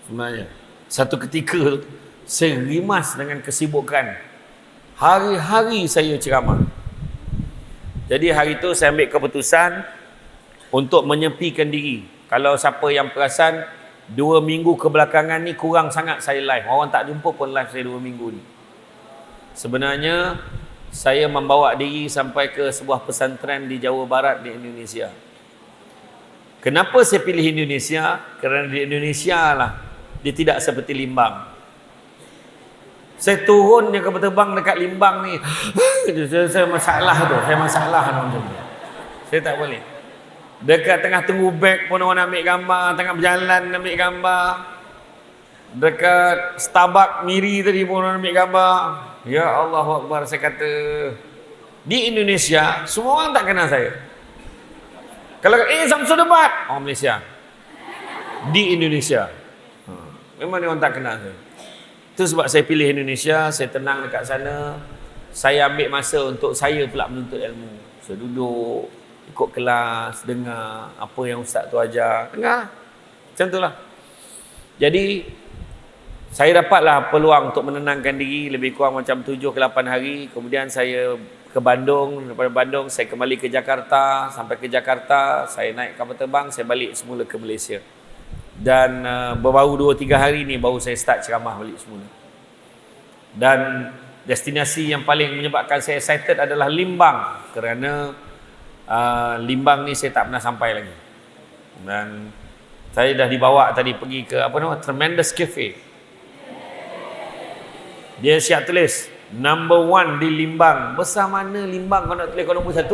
sebenarnya. Satu ketika saya rimas dengan kesibukan. Hari-hari saya ceramah. Jadi hari itu saya ambil keputusan untuk menyepikan diri. Kalau siapa yang perasan 2 minggu kebelakangan ni kurang sangat saya live. Orang tak jumpa pun live saya 2 minggu ni. Sebenarnya saya membawa diri sampai ke sebuah pesantren di Jawa Barat di Indonesia. Kenapa saya pilih Indonesia? Kerana di Indonesia lah dia tidak seperti Limbang. Saya turun je kapal terbang dekat Limbang ni. Saya masalah tu. Saya tak boleh. Dekat tengah tunggu beg pun orang nak ambil gambar. Tengah berjalan nak ambil gambar. Dekat Starbucks Miri tadi pun orang ambil gambar. Ya Allah Akbar, saya kata. Di Indonesia, semua orang tak kenal saya. Kalau Samsul Debat, orang Malaysia. Di Indonesia. Memang dia orang tak kenal saya. Itu sebab saya pilih Indonesia. Saya tenang dekat sana. Saya ambil masa untuk saya pula menuntut ilmu. Saya duduk, ikut kelas, dengar apa yang ustaz tu ajar. Dengar. Macam itulah. Jadi saya dapatlah peluang untuk menenangkan diri lebih kurang macam 7 ke 8 hari. Kemudian saya ke Bandung. Daripada Bandung saya kembali ke Jakarta. Sampai ke Jakarta saya naik kapal terbang. Saya balik semula ke Malaysia. Dan baru 2-3 hari ni baru saya start ceramah balik semula. Dan destinasi yang paling menyebabkan saya excited adalah Limbang. Kerana Limbang ni saya tak pernah sampai lagi. Dan saya dah dibawa tadi pergi ke Tremendous Cafe. Dia siap tulis number 1 di Limbang. Besar mana Limbang kau nak tulis kau nombor 1?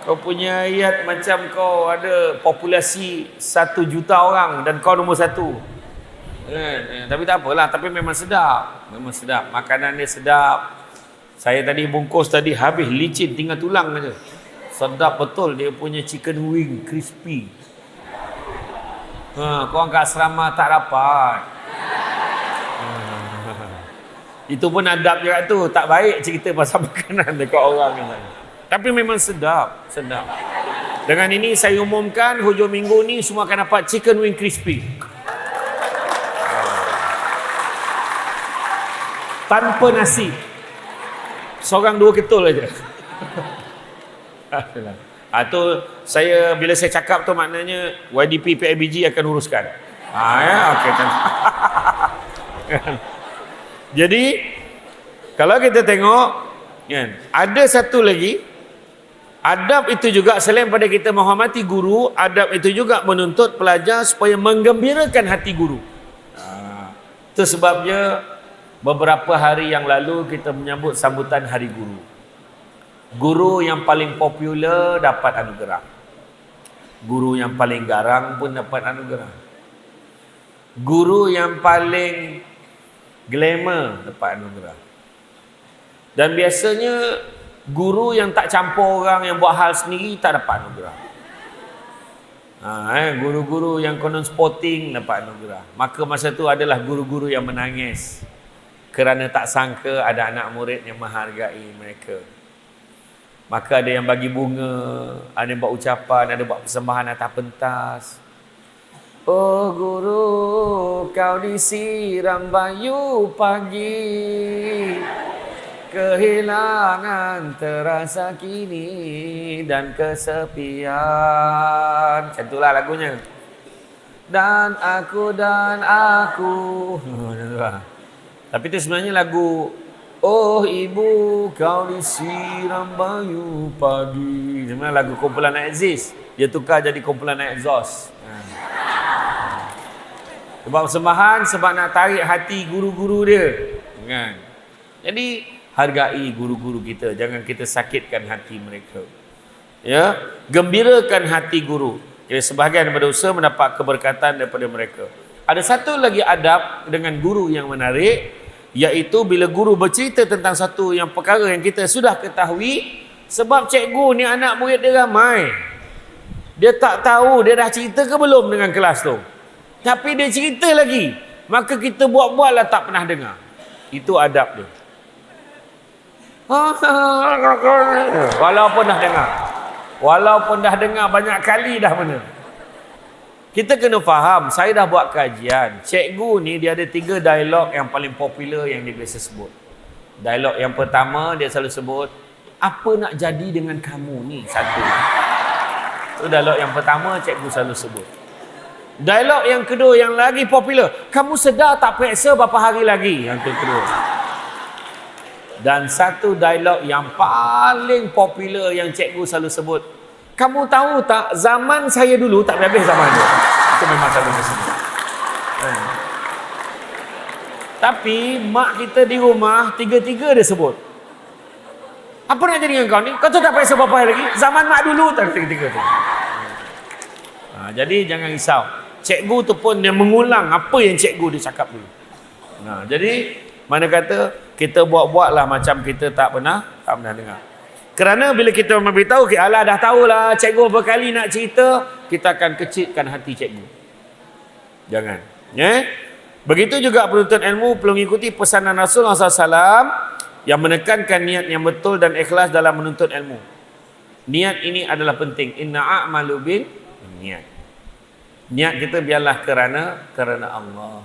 Kau punya ayat macam kau ada populasi 1 juta orang dan kau nombor 1. Tapi tak apalah, tapi memang sedap. Memang sedap. Makanan dia sedap. Saya tadi bungkus tadi habis licin tinggal tulang aja. Sedap betul dia punya chicken wing crispy. Korang kat asrama tak dapat. Itu pun adab juga tu. Tak baik cerita pasal makanan dekat orang ni. Tapi memang sedap. Sedap. Dengan ini saya umumkan hujung minggu ni semua akan dapat chicken wing crispy. Tanpa nasi. Seorang 2 ketul aja. Tu saya bila saya cakap tu maknanya YDP PIBG akan uruskan. Ya, okey kan. Jadi kalau kita tengok kan, ada satu lagi adab itu juga selain pada kita menghormati guru, adab itu juga menuntut pelajar supaya menggembirakan hati guru. Itu sebabnya beberapa hari yang lalu kita menyambut sambutan Hari Guru. Guru yang paling popular dapat anugerah. Guru yang paling garang pun dapat anugerah. Guru yang paling glamour dapat anugerah. Dan biasanya guru yang tak campur orang, yang buat hal sendiri tak dapat anugerah. Guru-guru yang konon sporting dapat anugerah. Maka masa tu adalah guru-guru yang menangis kerana tak sangka ada anak murid yang menghargai mereka. Maka ada yang bagi bunga, ada yang buat ucapan, ada buat persembahan atas pentas. Oh guru, kau disiram bayu pagi, kehilangan terasa kini dan kesepian. Macam itulah lagunya. Dan aku. Tapi itu sebenarnya lagu Oh ibu, kau disiram bayu pagi. Sebenarnya lagu kumpulan Exist. Dia tukar jadi kumpulan Exhaust. Sebab persembahan, sebab nak tarik hati guru-guru dia. Kan? Jadi hargai guru-guru kita, jangan kita sakitkan hati mereka. Ya, gembirakan hati guru. Jadi sebahagian daripada usaha mendapat keberkatan daripada mereka. Ada satu lagi adab dengan guru yang menarik, iaitu bila guru bercerita tentang satu yang perkara yang kita sudah ketahui, sebab cikgu ni anak murid dia ramai. Dia tak tahu dia dah cerita ke belum dengan kelas tu. Tapi dia cerita lagi, maka kita buat-buatlah tak pernah dengar. Itu adab dia. Walaupun dah dengar banyak kali dah benar. Kita kena faham, saya dah buat kajian. Cikgu ni dia ada 3 dialog yang paling popular yang dia biasa sebut. Dialog yang pertama dia selalu sebut, apa nak jadi dengan kamu ni? Satu. Itu dialog yang pertama cikgu selalu sebut. Dialog yang kedua yang lagi popular, kamu sedar tak periksa berapa hari lagi? Yang kedua. Dan satu dialog yang paling popular yang cikgu selalu sebut, kamu tahu tak, zaman saya dulu tak habis zaman dia. Itu memang selalu sebut. Tapi mak kita di rumah tiga-tiga dia sebut. Apa nak jadi dengan kau ni? Kau tu tak periksa berapa hari lagi? Zaman mak dulu tak tiga-tiga tu. Jadi jangan risau. Cikgu tu pun dia mengulang apa yang cikgu dia cakap dulu. Jadi mana kata kita buat-buatlah macam kita tak pernah dengar. Kerana bila kita memberitahu, alah dah tahulah cikgu berkali nak cerita, kita akan kecilkan hati cikgu. Jangan. Begitu juga penuntut ilmu perlu mengikuti pesanan Rasulullah SAW yang menekankan niat yang betul dan ikhlas dalam menuntut ilmu. Niat ini adalah penting. Inna a'malu bin niat. Niat kita biarlah kerana Allah.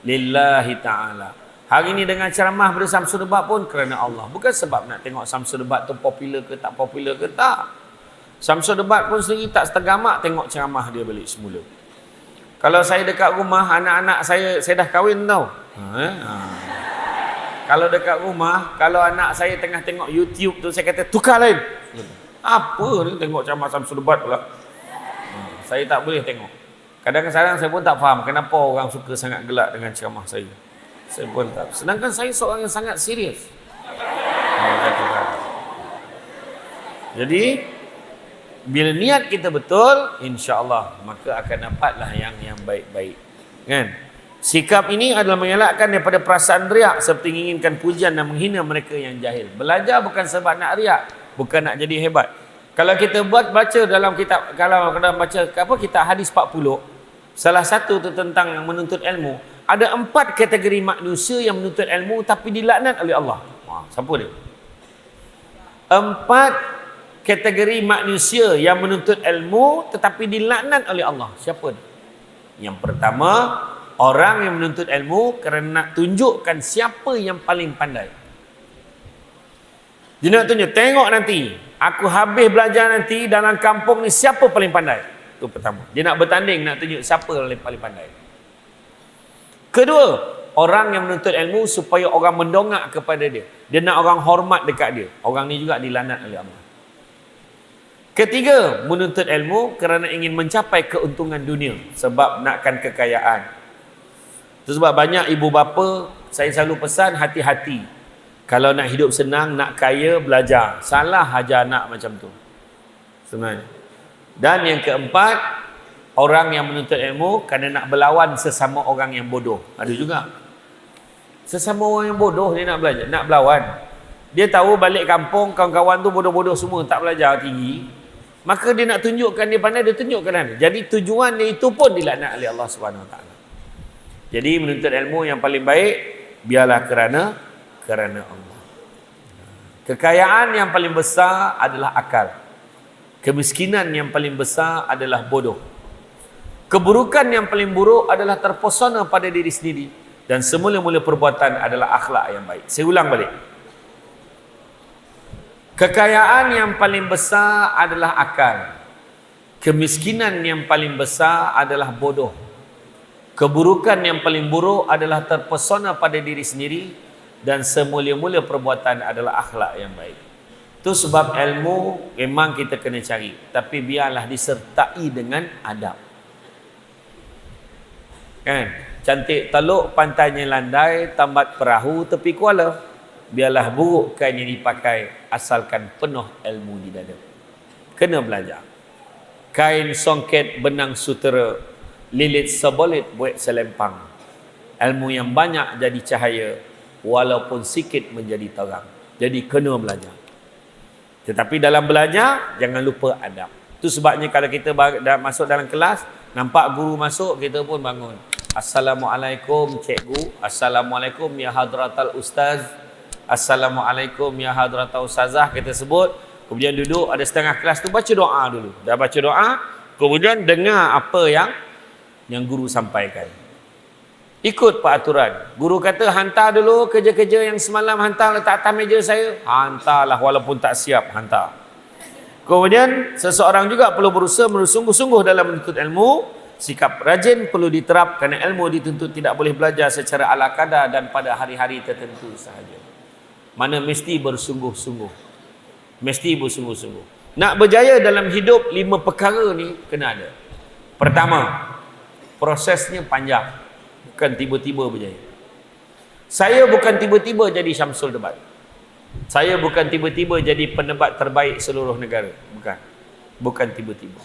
Lillahi ta'ala. Hari ini dengan ceramah pada Samsul Debat pun kerana Allah. Bukan sebab nak tengok Samsul Debat tu popular ke tak popular ke tak. Samsul Debat pun sendiri tak setengah mak tengok ceramah dia balik semula. Kalau saya dekat rumah, anak-anak saya dah kahwin tau. Kalau dekat rumah, kalau anak saya tengah tengok YouTube tu, saya kata tukar lain. Apa ni tengok ceramah Samsul Debat pula. Saya tak boleh tengok. Kadang-kadang saya pun tak faham kenapa orang suka sangat gelak dengan ceramah saya. Saya pun tak. Sedangkan saya seorang yang sangat serius. Jadi bila niat kita betul, insya-Allah maka akan dapatlah yang baik-baik. Kan? Sikap ini adalah mengelakkan daripada perasaan riak seperti menginginkan pujian dan menghina mereka yang jahil. Belajar bukan sebab nak riak, bukan nak jadi hebat. Kalau kita baca dalam kitab, kalau kita baca kitab hadis 40, salah satu tu tentang menuntut ilmu. Ada 4 kategori manusia yang menuntut ilmu tapi dilaknat oleh Allah. Siapa dia? 4 kategori manusia yang menuntut ilmu tetapi dilaknat oleh Allah. Siapa dia? Yang pertama, orang yang menuntut ilmu kerana nak tunjukkan siapa yang paling pandai. Dia nak tunjuk, tengok nanti, aku habis belajar nanti dalam kampung ni siapa paling pandai. Itu pertama. Dia nak bertanding, nak tunjuk siapa yang paling pandai. Kedua, orang yang menuntut ilmu supaya orang mendongak kepada dia. Dia nak orang hormat dekat dia. Orang ni juga dilaknat oleh Allah. Ketiga, menuntut ilmu kerana ingin mencapai keuntungan dunia. Sebab nakkan kekayaan. Itu sebab banyak ibu bapa, saya selalu pesan hati-hati. Kalau nak hidup senang, nak kaya, belajar. Salah ajar anak macam tu. Sebenarnya. Dan yang keempat, orang yang menuntut ilmu kerana nak berlawan sesama orang yang bodoh. Ada juga. Sesama orang yang bodoh dia nak belajar, nak berlawan. Dia tahu balik kampung kawan-kawan tu bodoh-bodoh semua, tak belajar tinggi. Maka dia nak tunjukkan dia pandai, dia tunjukkan dia. Jadi tujuan dia itu pun dilaknat oleh Allah Subhanahu Wa Taala. Jadi menuntut ilmu yang paling baik biarlah kerana Allah. Kekayaan yang paling besar adalah akal. Kemiskinan yang paling besar adalah bodoh. Keburukan yang paling buruk adalah terpesona pada diri sendiri. Dan semula-mula perbuatan adalah akhlak yang baik. Saya ulang balik. Kekayaan yang paling besar adalah akal. Kemiskinan yang paling besar adalah bodoh. Keburukan yang paling buruk adalah terpesona pada diri sendiri. Dan semula-mula perbuatan adalah akhlak yang baik. Itu sebab ilmu memang kita kena cari. Tapi biarlah disertai dengan adab. Kan? Cantik teluk, pantainya landai, tambat perahu, tepi kuala. Biarlah buruk kain yang dipakai, asalkan penuh ilmu di dada. Kena belajar. Kain songket, benang sutera, lilit sebolit, buat selempang. Ilmu yang banyak jadi cahaya, walaupun sikit menjadi terang. Jadi kena belajar. Tetapi dalam belajar, jangan lupa adab. Itu sebabnya kalau kita masuk dalam kelas, nampak guru masuk, kita pun bangun. Assalamualaikum cikgu. Assalamualaikum ya hadratal ustaz. Assalamualaikum ya hadratal ustazah, kita sebut. Kemudian duduk, ada setengah kelas tu baca doa dulu. Dah baca doa, kemudian dengar apa yang yang guru sampaikan. Ikut peraturan. Guru kata hantar dulu kerja-kerja yang semalam, hantar letak atas meja saya. Hantarlah walaupun tak siap, hantar. Kemudian seseorang juga perlu berusaha bersungguh-sungguh dalam menuntut ilmu. Sikap rajin perlu diterap kerana ilmu dituntut tidak boleh belajar secara ala kadar dan pada hari-hari tertentu sahaja. Mana mesti bersungguh-sungguh. Mesti bersungguh-sungguh. Nak berjaya dalam hidup 5 perkara ni kena ada. Pertama, prosesnya panjang. Bukan tiba-tiba berjaya. Saya bukan tiba-tiba jadi Syamsul Debat. Saya bukan tiba-tiba jadi pendebat terbaik seluruh negara. Bukan. Bukan tiba-tiba.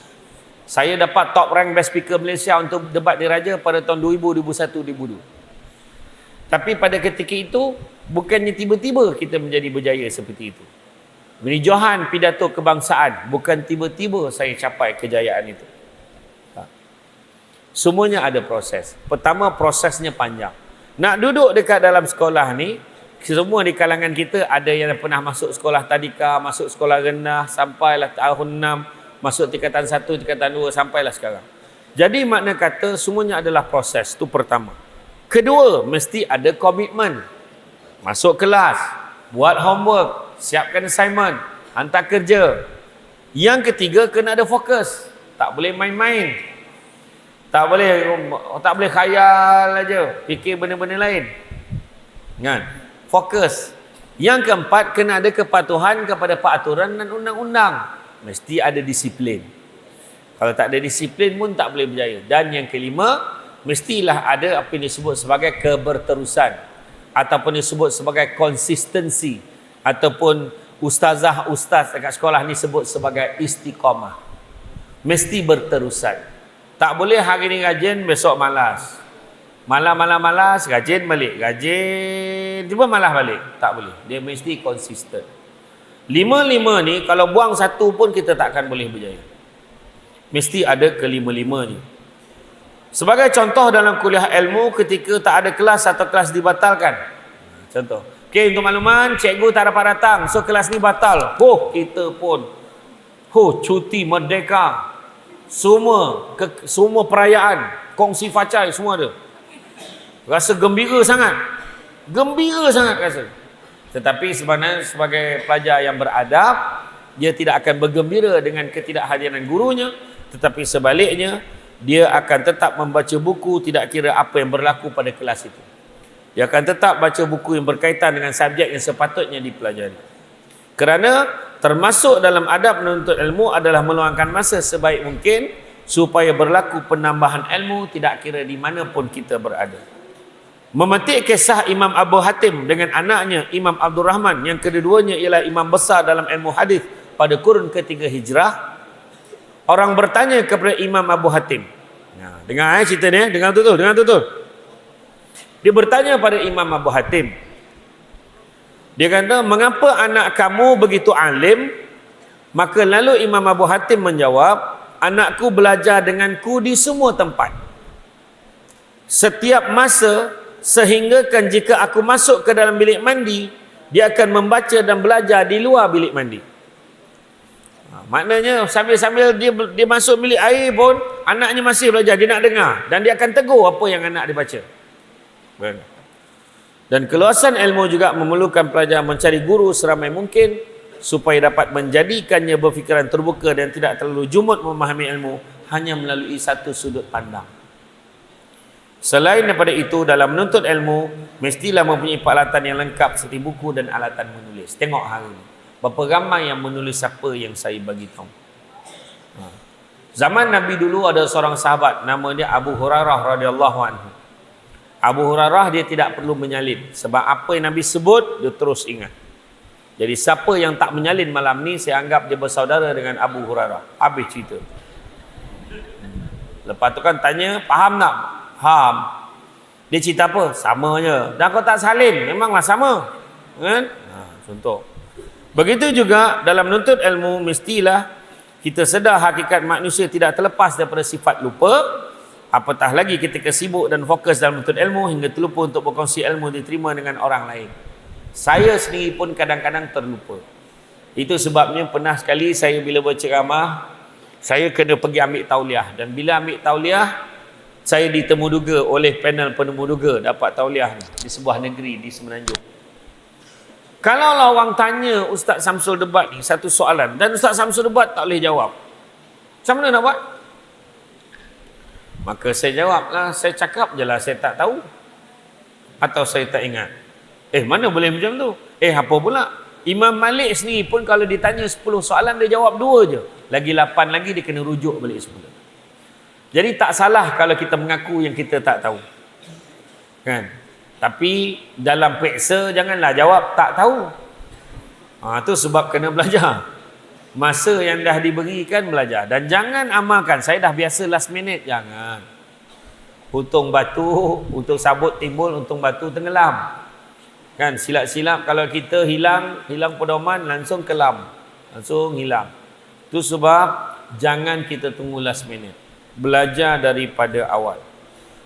Saya dapat top rank best speaker Malaysia untuk debat diraja pada tahun 2000, 2001, 2002. Tapi pada ketika itu, bukannya tiba-tiba kita menjadi berjaya seperti itu. Beri Johan pidato kebangsaan. Bukan tiba-tiba saya capai kejayaan itu. Semuanya ada proses. Pertama, prosesnya panjang. Nak duduk dekat dalam sekolah ni, semua di kalangan kita ada yang pernah masuk sekolah tadika, masuk sekolah rendah, sampailah tahun 6, masuk tingkatan 1, tingkatan 2, sampailah sekarang. Jadi makna kata semuanya adalah proses. Itu pertama. Kedua, mesti ada komitmen. Masuk kelas, buat homework, siapkan assignment, hantar kerja. Yang ketiga, kena ada fokus. Tak boleh main-main. Tak boleh khayal aja, fikir benda-benda lain. Kan? Fokus. Yang keempat, kena ada kepatuhan kepada peraturan dan undang-undang. Mesti ada disiplin. Kalau tak ada disiplin pun tak boleh berjaya. Dan yang kelima, mestilah ada apa yang disebut sebagai keberterusan ataupun disebut sebagai konsistensi, ataupun ustazah-ustaz dekat sekolah ni sebut sebagai istiqamah. Mesti berterusan. Tak boleh hari ni rajin, besok malas. Malam-malam malas, rajin balik. Rajin, cuba malas balik. Tak boleh. Dia mesti konsisten. 5-5 ni, kalau buang satu pun kita takkan boleh berjaya. Mesti ada kelima-lima ni. Sebagai contoh dalam kuliah ilmu, ketika tak ada kelas atau kelas dibatalkan. Contoh. Okey, untuk makluman, cikgu tak dapat datang. So, kelas ni batal. Kita pun. Cuti merdeka. Semua perayaan, kongsi facai semua ada. Rasa gembira sangat. Gembira sangat rasa. Tetapi sebenarnya sebagai pelajar yang beradab, dia tidak akan bergembira dengan ketidakhadiran gurunya, tetapi sebaliknya dia akan tetap membaca buku tidak kira apa yang berlaku pada kelas itu. Dia akan tetap baca buku yang berkaitan dengan subjek yang sepatutnya dipelajari. Kerana termasuk dalam adab menuntut ilmu adalah meluangkan masa sebaik mungkin supaya berlaku penambahan ilmu tidak kira di mana pun kita berada. Memetik kisah Imam Abu Hatim dengan anaknya Imam Abdul Rahman, yang kedua-duanya ialah imam besar dalam ilmu hadis pada kurun ketiga Hijrah. Orang bertanya kepada Imam Abu Hatim. Dengar cerita ni, dengar betul-betul. Dia bertanya pada Imam Abu Hatim. Dia kata, mengapa anak kamu begitu alim? Maka lalu Imam Abu Hatim menjawab, anakku belajar denganku di semua tempat. Setiap masa, sehingga kan jika aku masuk ke dalam bilik mandi, dia akan membaca dan belajar di luar bilik mandi. Maknanya sambil-sambil dia masuk bilik air pun, anaknya masih belajar, dia nak dengar. Dan dia akan tegur apa yang anak dia baca. Dan keluasan ilmu juga memerlukan pelajar mencari guru seramai mungkin supaya dapat menjadikannya berfikiran terbuka dan tidak terlalu jumud memahami ilmu hanya melalui satu sudut pandang. Selain daripada itu, dalam menuntut ilmu mestilah mempunyai peralatan yang lengkap seperti buku dan alatan menulis. Tengok hari ini berapa ramai yang menulis apa yang saya bagi tahu. Zaman Nabi dulu ada seorang sahabat nama dia Abu Hurairah radhiyallahu anhu. Abu Hurairah dia tidak perlu menyalin, sebab apa yang Nabi sebut dia terus ingat. Jadi siapa yang tak menyalin malam ni, saya anggap dia bersaudara dengan Abu Hurairah. Habis cerita. Lepas tu kan tanya, faham tak? Faham. Dia cerita apa? Sama je. Dan kau tak salin, memanglah sama. Kan? Contoh. Begitu juga dalam menuntut ilmu, mestilah kita sedar hakikat manusia tidak terlepas daripada sifat lupa. Apatah lagi ketika sibuk dan fokus dalam menuntut ilmu hingga terlupa untuk berkongsi ilmu diterima dengan orang lain. Saya sendiri pun kadang-kadang terlupa. Itu sebabnya pernah sekali saya bila berceramah, saya kena pergi ambil tauliah. Dan bila ambil tauliah, Saya ditemuduga oleh panel penemuduga dapat tauliah di sebuah negeri di Semenanjung. Kalau orang tanya Ustaz Samsul debat ni satu soalan dan Ustaz Samsul debat tak boleh jawab, macam mana nak buat? Maka saya jawablah, saya cakap je lah saya tak tahu atau saya tak ingat. Mana boleh macam tu? Apa pula? Imam Malik sendiri pun kalau ditanya 10 soalan dia jawab 2 je. Lagi 8 lagi dia kena rujuk balik semula. Jadi tak salah kalau kita mengaku yang kita tak tahu. Kan? Tapi dalam peksa janganlah jawab tak tahu. Tu sebab kena belajar. Masa yang dah diberikan belajar. Dan jangan amalkan. Saya dah biasa last minute. Jangan. Untung batu, untung sabut timbul, untung batu tenggelam. Kan silap-silap kalau kita hilang pedoman langsung kelam. Langsung hilang. Itu sebab jangan kita tunggu last minute. Belajar daripada awal.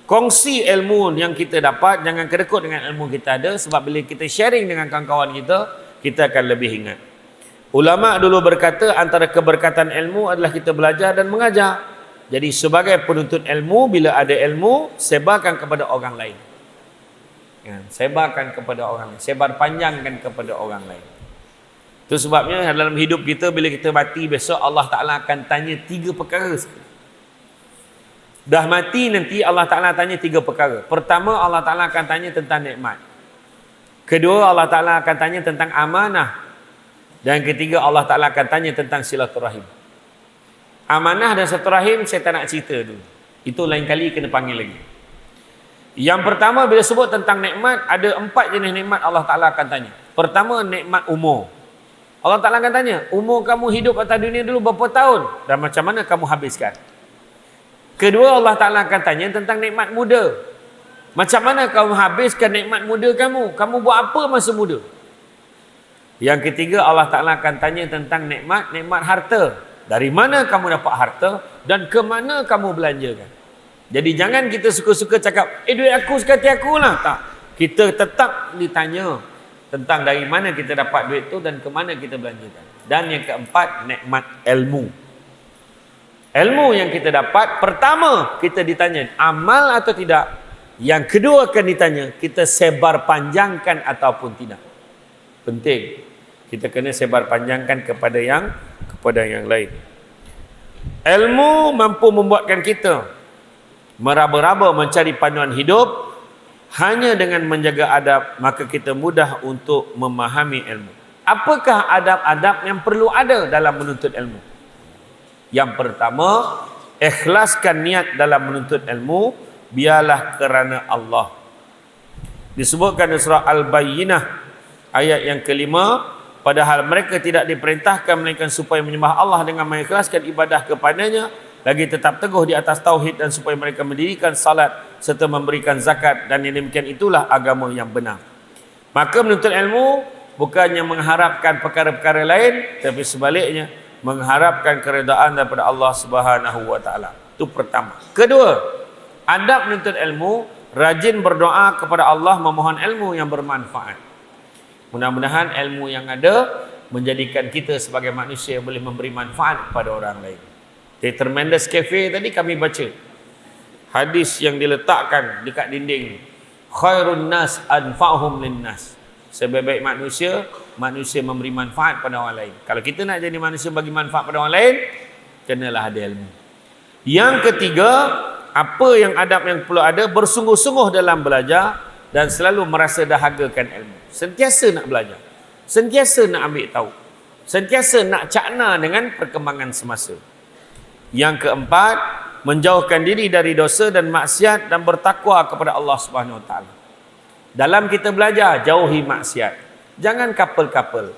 Kongsi ilmu yang kita dapat, jangan kedekut dengan ilmu kita ada, sebab bila kita sharing dengan kawan-kawan kita akan lebih ingat. Ulama dulu berkata antara keberkatan ilmu adalah kita belajar dan mengajar. Jadi sebagai penuntut ilmu, bila ada ilmu, sebarkan kepada orang lain. Sebarkan kepada orang lain. Sebar panjangkan kepada orang lain. Itu sebabnya dalam hidup kita, bila kita mati besok, Allah Ta'ala akan tanya 3 perkara. Dah mati nanti Allah Ta'ala tanya 3 perkara. Pertama, Allah Ta'ala akan tanya tentang nikmat. Kedua, Allah Ta'ala akan tanya tentang amanah. Dan ketiga, Allah Ta'ala akan tanya tentang silaturahim. Amanah dan silaturahim saya tak nak cerita dulu. Itu lain kali kena panggil lagi. Yang pertama, bila sebut tentang nikmat, ada 4 jenis nikmat Allah Ta'ala akan tanya. Pertama, nikmat umur. Allah Ta'ala akan tanya, umur kamu hidup atas dunia dulu berapa tahun? Dan macam mana kamu habiskan? Kedua, Allah Ta'ala akan tanya tentang nikmat muda. Macam mana kamu habiskan nikmat muda kamu? Kamu buat apa masa muda? Yang ketiga, Allah Ta'ala akan tanya tentang nikmat harta. Dari mana kamu dapat harta dan ke mana kamu belanjakan? Jadi jangan kita suka-suka cakap, duit aku sekati aku lah. Tak. Kita tetap ditanya tentang dari mana kita dapat duit tu dan ke mana kita belanjakan. Dan yang keempat, nikmat ilmu. Ilmu yang kita dapat, pertama kita ditanya amal atau tidak. Yang kedua akan ditanya kita sebar panjangkan ataupun tidak. Penting. Kita kena sebar panjangkan kepada yang lain. Ilmu mampu membuatkan kita meraba-raba mencari panduan hidup. Hanya dengan menjaga adab, maka kita mudah untuk memahami ilmu. Apakah adab-adab yang perlu ada dalam menuntut ilmu? Yang pertama, ikhlaskan niat dalam menuntut ilmu, biarlah kerana Allah. Disebutkan di surah Al-Bayyinah ayat yang kelima, padahal mereka tidak diperintahkan melainkan supaya menyembah Allah dengan mengikhlaskan ibadah kepadanya, lagi tetap teguh di atas tauhid, dan supaya mereka mendirikan salat serta memberikan zakat, dan yang demikian itulah agama yang benar. Maka menuntut ilmu bukannya mengharapkan perkara-perkara lain, tapi sebaliknya mengharapkan keredaan daripada Allah Subhanahu wa taala. Itu pertama. Kedua, adab menuntut ilmu, rajin berdoa kepada Allah memohon ilmu yang bermanfaat. Mudah-mudahan ilmu yang ada menjadikan kita sebagai manusia yang boleh memberi manfaat kepada orang lain. Di Tremendous Cafe tadi kami baca hadis yang diletakkan dekat dinding. Khairun nas anfa'hum linnas. Sebaik-baik manusia, manusia memberi manfaat pada orang lain. Kalau kita nak jadi manusia bagi manfaat pada orang lain, kenalah ada ilmu. Yang ketiga, apa yang adab yang perlu ada, bersungguh-sungguh dalam belajar dan selalu merasa dahagakan ilmu. Sentiasa nak belajar, sentiasa nak ambil tahu, sentiasa nak cakna dengan perkembangan semasa. Yang keempat, menjauhkan diri dari dosa dan maksiat dan bertakwa kepada Allah Subhanahu wa taala. Dalam kita belajar, jauhi maksiat. Jangan couple-couple.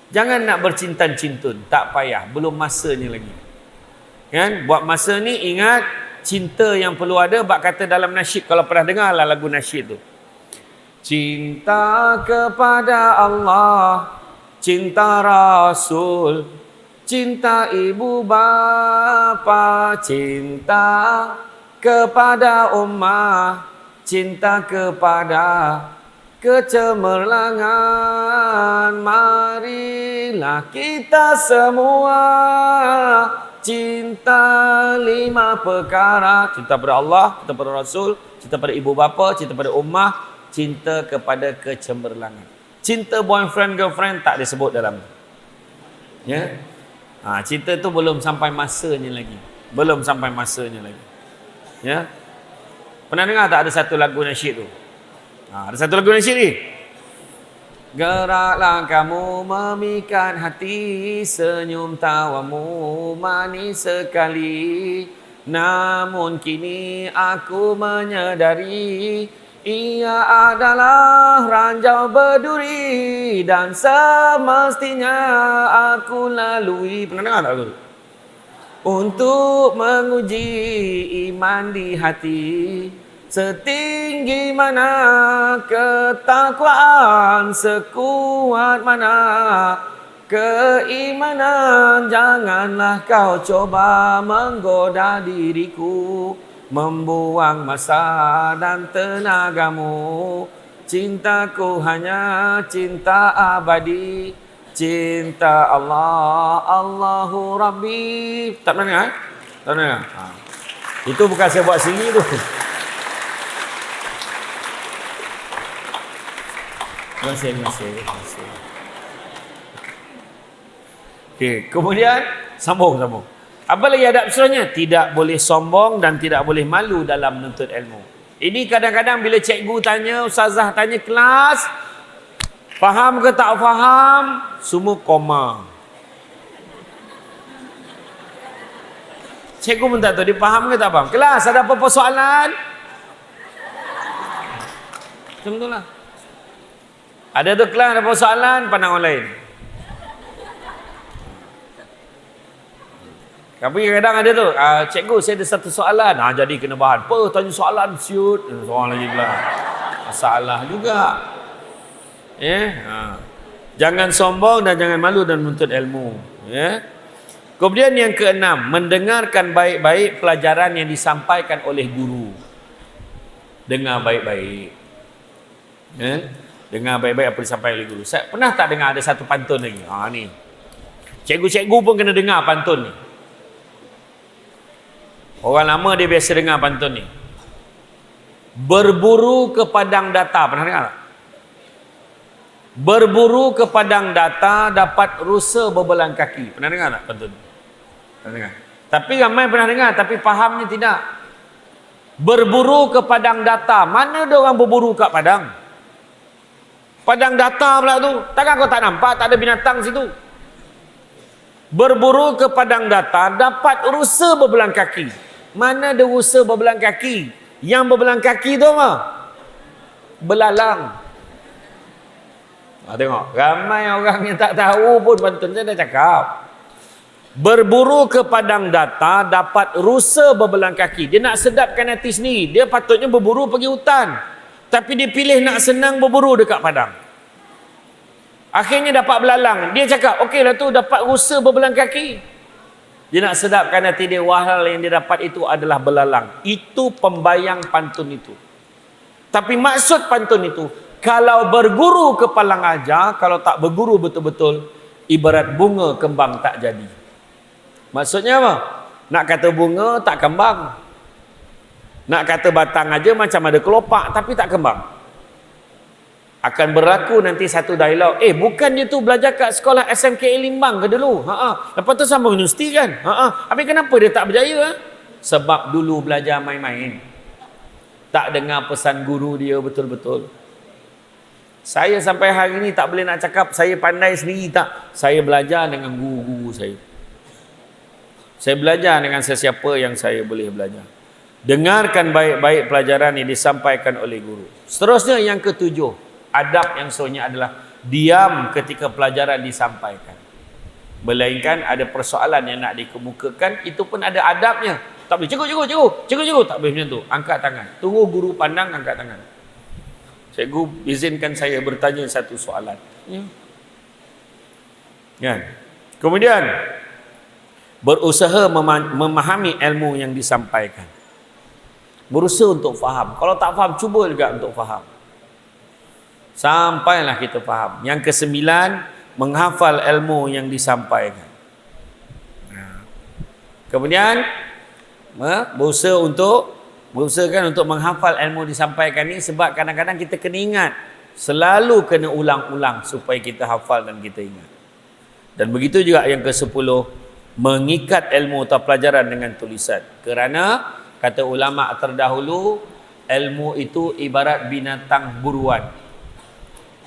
Jangan nak bercinta-cintun, tak payah, belum masanya lagi. Kan? Buat masa ni ingat cinta yang perlu ada, bab kata dalam nasyid, kalau pernah dengar lah lagu nasyid tu. Cinta kepada Allah, cinta Rasul, cinta ibu bapa, cinta kepada ummah, cinta kepada kecemerlangan. Marilah kita semua cinta 5 perkara. Cinta pada Allah, cinta pada Rasul, cinta pada ibu bapa, cinta pada ummah, cinta kepada kecemerlangan. Cinta boyfriend girlfriend tak disebut dalam tu. Ya. Cinta tu belum sampai masanya lagi. Belum sampai masanya lagi. Ya. Pernah dengar tak ada satu lagu nasyid tu? Ada satu lagu nasyid ni. Geraklah kamu memikat hati, senyum tawamu manis sekali. Namun kini aku menyadari, ia adalah ranjau berduri dan semestinya aku lalui. Pernah dengar tak tu? Untuk menguji iman di hati, setinggi mana ketakwaan, sekuat mana keimanan. Janganlah kau coba menggoda diriku, membuang masa dan tenagamu. Cintaku hanya cinta abadi, cinta Allah, Allahu Rabbi. Tak pernah dengar? Tak pernah dengar? Itu bukan saya buat sendiri tu. Terima kasih. Okey, kemudian sambung. Apa lagi adab seterusnya? Tidak boleh sombong dan tidak boleh malu dalam menuntut ilmu. Ini kadang-kadang bila cikgu tanya, ustazah tanya kelas, faham ke tak faham, semua koma. Cikgu pun tak tahu dia faham ke tak faham. Kelas, ada apa-apa soalan? Macam tu lah. Ada tu kelas, ada apa soalan, pandang orang lain. Tapi kadang ada tu, cikgu saya ada satu soalan. Jadi kena bahan. Apa tanya soalan, siut. Soalan lagi pula. Masalah juga. Jangan sombong dan jangan malu dan menuntut ilmu. Kemudian yang keenam, mendengarkan baik-baik pelajaran yang disampaikan oleh guru. Dengar baik-baik. Dengar baik-baik apa disampaikan oleh guru. Saya pernah tak dengar ada satu pantun lagi? Ni. Cikgu-cikgu pun kena dengar pantun ni. Orang lama dia biasa dengar pantun ni. Berburu ke padang data. Pernah dengar tak? Berburu ke padang data dapat rusa berbelang kaki. Pernah dengar tak pantun ni? Pernah dengar. Tapi ramai pernah dengar tapi fahamnya tidak. Berburu ke padang data. Mana ada orang berburu kat padang? Padang data pula tu. Takkan kau tak nampak tak ada binatang situ? Berburu ke padang data dapat rusa berbelang kaki. Mana ada rusa berbelang kaki? Yang berbelang kaki tu apa? Belalang. Tengok, ramai orang yang tak tahu pun pantun saya dah cakap. Berburu ke padang data dapat rusa berbelang kaki. Dia nak sedapkan hati sendiri. Dia patutnya berburu pergi hutan. Tapi dia pilih nak senang berburu dekat padang. Akhirnya dapat belalang. Dia cakap, okeylah tu dapat rusa berbelang kaki. Dia nak sedapkan hati dia, wahal yang dia dapat itu adalah belalang. Itu pembayang pantun itu. Tapi maksud pantun itu, kalau berguru ke palang aja, kalau tak berguru betul-betul, ibarat bunga kembang tak jadi. Maksudnya apa? Nak kata bunga tak kembang. Nak kata batang aja macam ada kelopak tapi tak kembang. Akan berlaku nanti satu dialog. Bukan dia tu belajar kat sekolah SMKA Limbang ke dulu? Lepas tu sambung universiti kan? Habis kenapa dia tak berjaya? Sebab dulu belajar main-main. Tak dengar pesan guru dia betul-betul. Saya sampai hari ni tak boleh nak cakap saya pandai sendiri tak. Saya belajar dengan guru-guru saya. Saya belajar dengan sesiapa yang saya boleh belajar. Dengarkan baik-baik pelajaran yang disampaikan oleh guru. Seterusnya yang ketujuh. Adab yang seterusnya adalah diam ketika pelajaran disampaikan. Melainkan ada persoalan yang nak dikemukakan, itu pun ada adabnya. Tak boleh cikgu, tak boleh macam tu. Angkat tangan. Tunggu guru pandang, angkat tangan. Cikgu izinkan saya bertanya satu soalan. Kan? Kemudian berusaha memahami ilmu yang disampaikan. Berusaha untuk faham. Kalau tak faham, cuba juga untuk faham. Sampailah kita faham. Yang kesembilan, menghafal ilmu yang disampaikan. Kemudian berusahakan untuk menghafal ilmu disampaikan ni, sebab kadang-kadang kita kena ingat, selalu kena ulang-ulang supaya kita hafal dan kita ingat. Dan begitu juga yang ke-10, mengikat ilmu atau pelajaran dengan tulisan. Kerana kata ulama terdahulu, ilmu itu ibarat binatang buruan.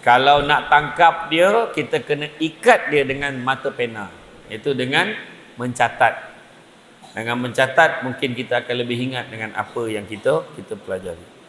Kalau nak tangkap dia, kita kena ikat dia dengan mata pena, iaitu dengan mencatat. Dengan mencatat mungkin kita akan lebih ingat dengan apa yang kita pelajari.